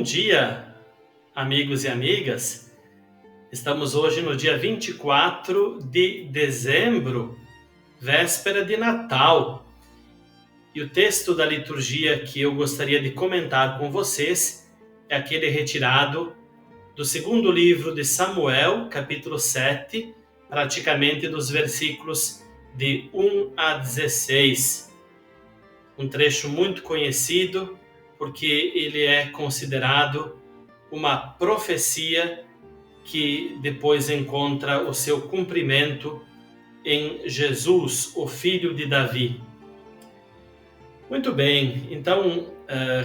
dia, amigos e amigas. Estamos hoje no dia 24 de dezembro, véspera de Natal. E o texto da liturgia que eu gostaria de comentar com vocês é aquele retirado do segundo livro de Samuel, capítulo 7, praticamente dos versículos de 1 a 16. Um trecho muito conhecido, porque ele é considerado uma profecia que depois encontra o seu cumprimento em Jesus, o filho de Davi. Muito bem, então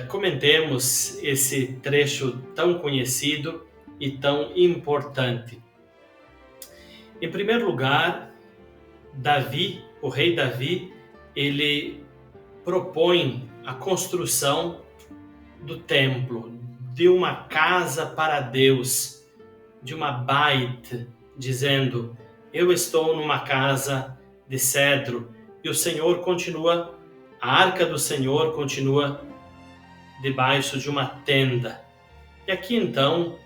comentemos esse trecho tão conhecido e tão importante. Em primeiro lugar, Davi, o rei Davi, ele propõe a construção do templo, de uma casa para Deus, de uma bait, dizendo: eu estou numa casa de cedro, e o Senhor continua, a arca do Senhor continua debaixo de uma tenda. E aqui então,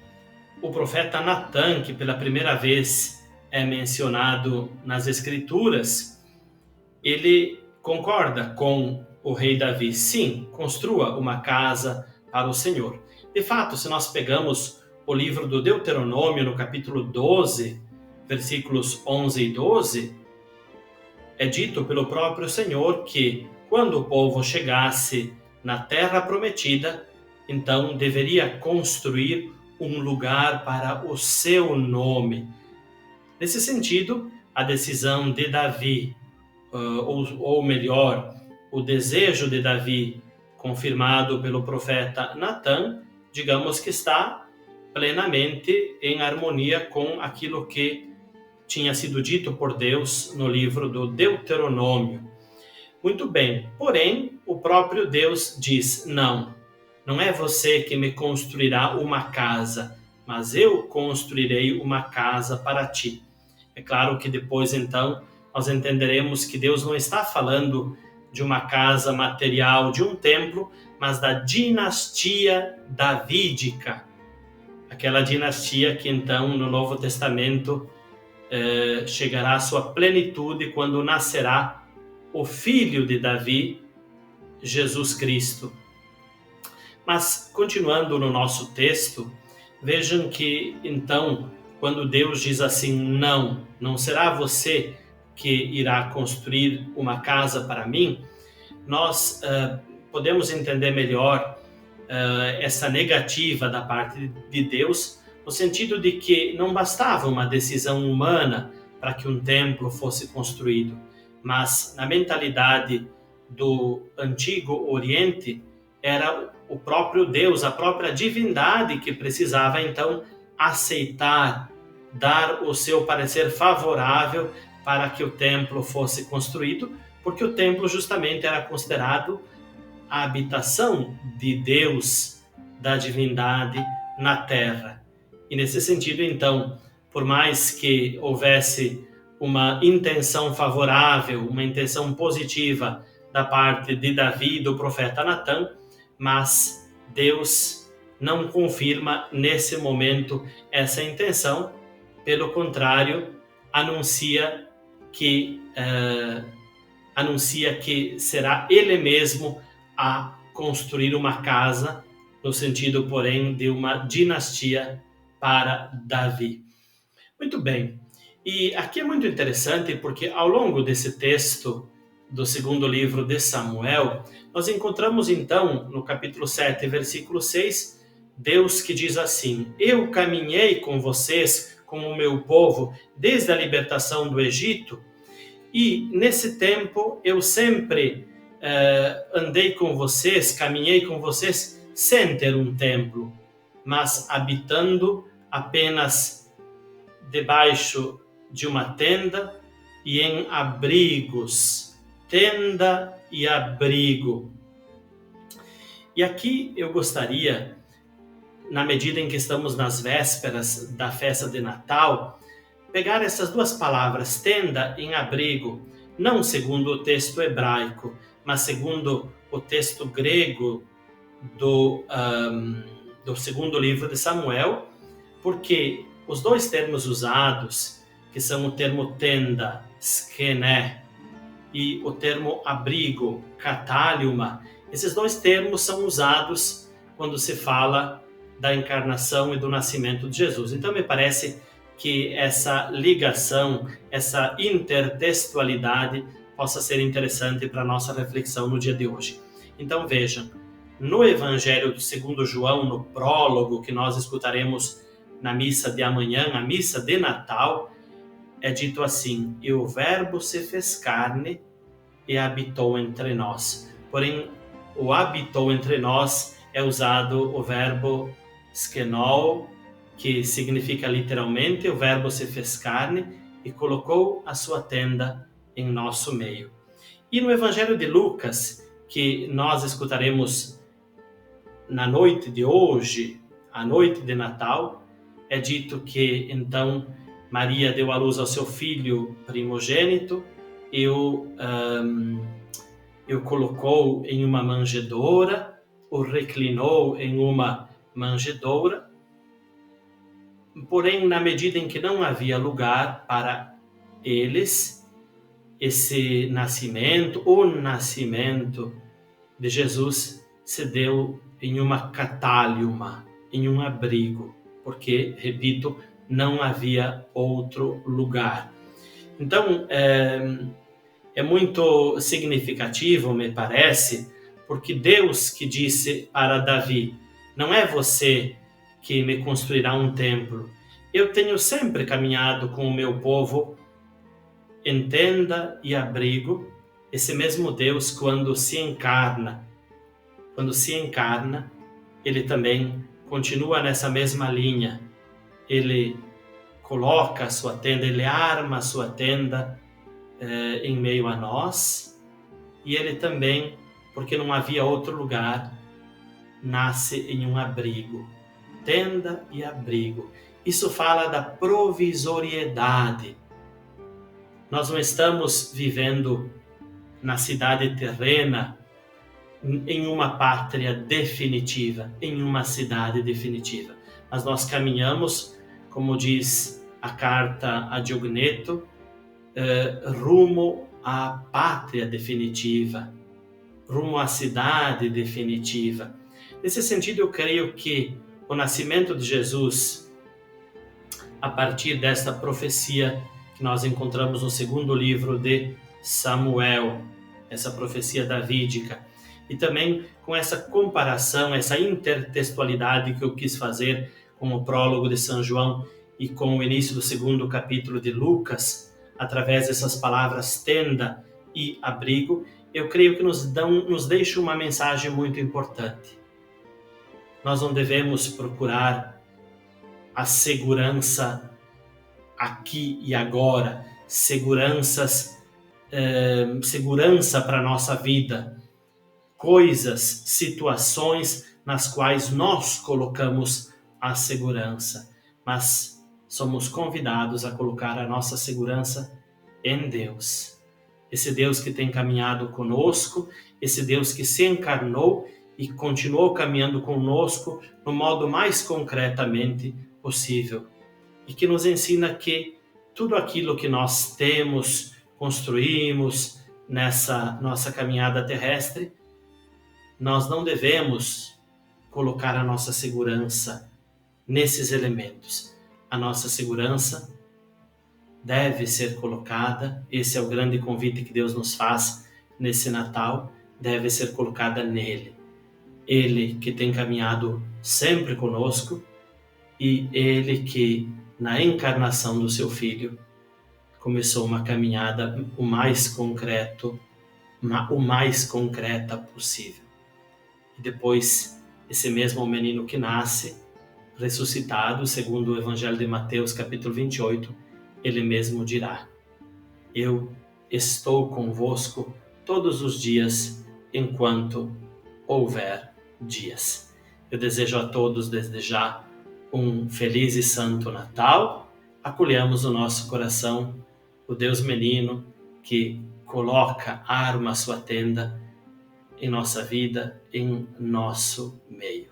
o profeta Natã, que pela primeira vez é mencionado nas Escrituras, ele concorda com o rei Davi. Sim, construa uma casa para o Senhor. De fato, se nós pegamos o livro do Deuteronômio, no capítulo 12, versículos 11 e 12, é dito pelo próprio Senhor que, quando o povo chegasse na terra prometida, então deveria construir um lugar para o seu nome. Nesse sentido, a decisão de Davi, ou melhor, o desejo de Davi, confirmado pelo profeta Natã, digamos que está plenamente em harmonia com aquilo que tinha sido dito por Deus no livro do Deuteronômio. Muito bem, porém, o próprio Deus diz: não é você que me construirá uma casa, mas eu construirei uma casa para ti. É claro que depois, então, nós entenderemos que Deus não está falando de uma casa material, de um templo, mas da dinastia davídica. Aquela dinastia que, então, no Novo Testamento, chegará à sua plenitude quando nascerá o filho de Davi, Jesus Cristo. Mas, continuando no nosso texto, vejam que, então, quando Deus diz assim: não será você que irá construir uma casa para mim, nós podemos entender melhor essa negativa da parte de Deus, no sentido de que não bastava uma decisão humana para que um templo fosse construído, mas na mentalidade do Antigo Oriente, era o próprio Deus, a própria divindade que precisava então aceitar, dar o seu parecer favorável para que o templo fosse construído, porque o templo justamente era considerado a habitação de Deus, da divindade na terra. E nesse sentido, então, por mais que houvesse uma intenção favorável, uma intenção positiva da parte de Davi e do profeta Natã, mas Deus não confirma nesse momento essa intenção, pelo contrário, anuncia que será Ele mesmo a construir uma casa, no sentido, porém, de uma dinastia para Davi. Muito bem, e aqui é muito interessante porque ao longo desse texto do segundo livro de Samuel, nós encontramos então, no capítulo 7, versículo 6, Deus que diz assim: eu caminhei com vocês, com o meu povo, desde a libertação do Egito, e nesse tempo eu sempre andei com vocês, caminhei com vocês, sem ter um templo, mas habitando apenas debaixo de uma tenda e em abrigos. Tenda e abrigo. E aqui eu gostaria, na medida em que estamos nas vésperas da festa de Natal, pegar essas duas palavras, tenda e abrigo, não segundo o texto hebraico, mas segundo o texto grego do do segundo livro de Samuel, porque os dois termos usados, que são o termo tenda, skené, e o termo abrigo, cataliuma, esses dois termos são usados quando se fala da encarnação e do nascimento de Jesus. Então me parece que essa ligação, essa intertextualidade possa ser interessante para a nossa reflexão no dia de hoje. Então vejam, no Evangelho segundo João, no prólogo que nós escutaremos na missa de amanhã, a missa de Natal, é dito assim: e o Verbo se fez carne e habitou entre nós. Porém, o habitou entre nós é usado o verbo skenol, que significa literalmente o Verbo se fez carne e colocou a sua tenda em nosso meio. E no Evangelho de Lucas, que nós escutaremos na noite de hoje, a noite de Natal, é dito que então Maria deu à luz ao seu filho primogênito e o colocou em uma manjedoura, o reclinou em uma manjedoura. Porém, na medida em que não havia lugar para eles, o nascimento de Jesus se deu em uma cataliuma, em um abrigo, porque, repito, não havia outro lugar. Então, é muito significativo, me parece, porque Deus que disse para Davi: não é você que me construirá um templo. Eu tenho sempre caminhado com o meu povo em tenda e abrigo. Esse mesmo Deus, quando se encarna, ele também continua nessa mesma linha. Ele coloca a sua tenda, ele arma a sua tenda em meio a nós, e ele também, porque não havia outro lugar, nasce em um abrigo. Tenda e abrigo. Isso fala da provisoriedade. Nós não estamos vivendo na cidade terrena em uma pátria definitiva, em uma cidade definitiva. Mas nós caminhamos, como diz a carta a Diogneto, rumo à pátria definitiva, rumo à cidade definitiva. Nesse sentido, eu creio que o nascimento de Jesus, a partir desta profecia que nós encontramos no segundo livro de Samuel, essa profecia davídica, e também com essa comparação, essa intertextualidade que eu quis fazer com o prólogo de São João e com o início do segundo capítulo de Lucas, através dessas palavras tenda e abrigo, eu creio que nos deixa uma mensagem muito importante. Nós não devemos procurar a segurança aqui e agora, segurança para a nossa vida, coisas, situações nas quais nós colocamos a segurança, mas somos convidados a colocar a nossa segurança em Deus. Esse Deus que tem caminhado conosco, esse Deus que se encarnou e continuou caminhando conosco no modo mais concretamente possível, e que nos ensina que tudo aquilo que nós temos, construímos nessa nossa caminhada terrestre, nós não devemos colocar a nossa segurança nesses elementos. A nossa segurança deve ser colocada, esse é o grande convite que Deus nos faz nesse Natal, deve ser colocada nele. Ele que tem caminhado sempre conosco e ele que, na encarnação do seu Filho, começou uma caminhada o mais concreta possível. E depois, esse mesmo menino que nasce, ressuscitado, segundo o Evangelho de Mateus, capítulo 28, ele mesmo dirá: eu estou convosco todos os dias, enquanto houver dias. Eu desejo a todos, desde já, um feliz e santo Natal. Acolhamos no nosso coração o Deus menino que arma a sua tenda em nossa vida, em nosso meio.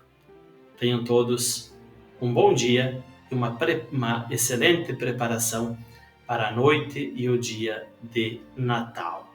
Tenham todos um bom dia e uma excelente preparação para a noite e o dia de Natal.